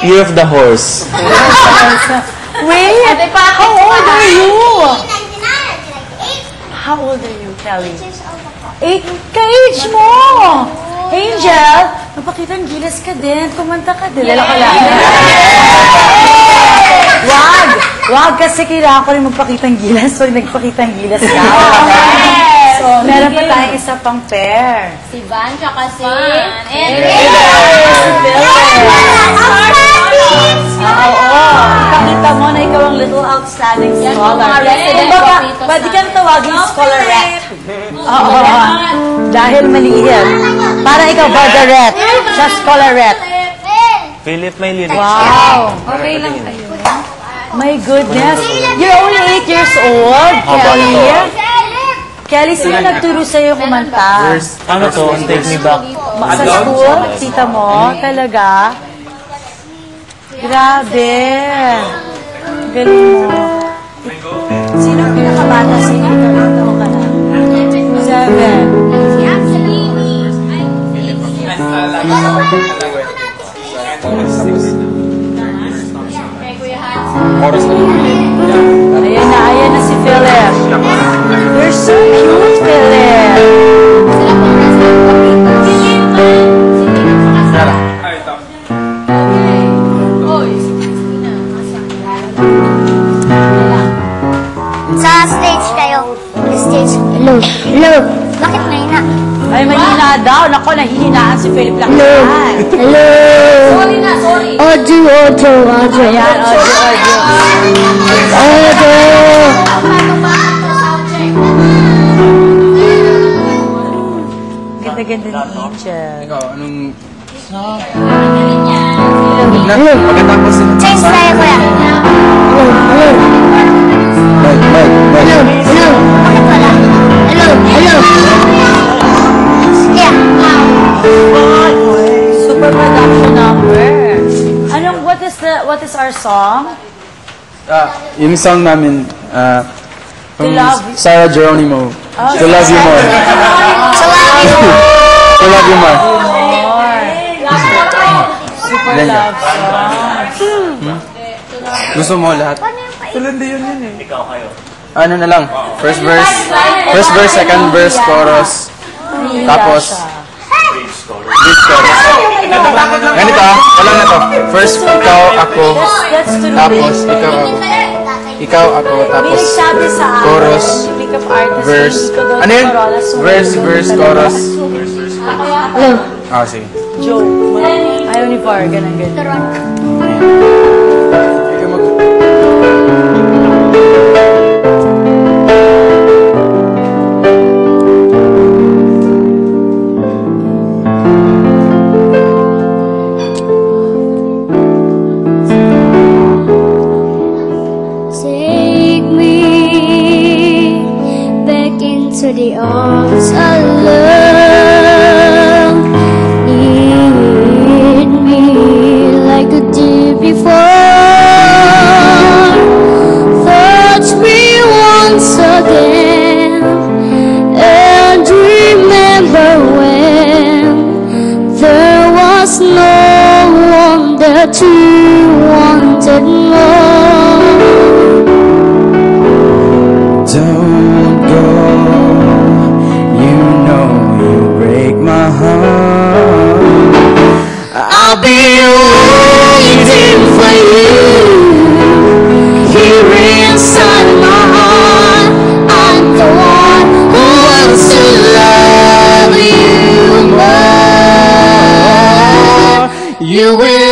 Year of the horse. Wait, how old are you? How old are you, Kelly? 8. Ka-age mo! Angel, napakitang gilas ka din. Kumanta ka din. Lala ka lang. Wag kasi kailangan ko rin magpakitang gilas. So, nagpakitang gilas ka. So, meron pa tayong isa pang pair. Si Van, tsaka si... Oo. Ipakita mo na ikaw ang little outstanding scholar. Pwede kang tawagin scholarette. Oo. Dahil maliit. Para ikaw, Barbarette. Siya scholarette. Philip, may lyrics. Wow. Okay lang kayo. My goodness. You're only 8 years old, Kelly. Kelly, sino nagturo sa'yo kumanta? Ano to? Take me back. Sa school? Tita mo? Talaga? Grabe. Galing mo. Sino ang pinakabata? Sino ito? Ito ka na. 7. Ayan na si Philip. You're so cute, Philip. Sa stage kayo. Stage. Hello. Hello. Bakit mahina? Ay, mahina daw. Nako, nahihinaan si Philip lang. Hello. Hello. Sorry na, sorry. Audio. Ayan, audio. Ganda-ganda ni Angel. Ikaw, anong... Hello. Pagkatapos Change tayo, kuya. Hello. Hello. Hello. Hello. Bakit wala? Hello. Hello. Yeah. Super production number. What is our song? yung song namin, To Love You. Sarah Geronimo. To Love You More. To Love You More. Super Ganda. love song. Gusto mo lahat? Tulandi yun eh. Ikaw kayo. Ano na lang, first verse, second verse, chorus, tapos bridge chorus. Ganito wala na to. First, ikaw, ako, That's to tapos ikaw, ako. Ikaw, ako, tapos Binigsabi sa akin, chorus, yung pick-up artist, verse. hindi ko doon Ano yun? Corolla, so Verse, chorus. Hello. Sige. Joke. Ayaw ni Var, ganun. Ikaw mag... Take me back into the arms of love. Need me like you did before. Touch me once again and remember when there was no one that you wanted more. Don't go, you know you break my heart. I'll be waiting for you here inside my heart. I'm the one who wants to love you more. You will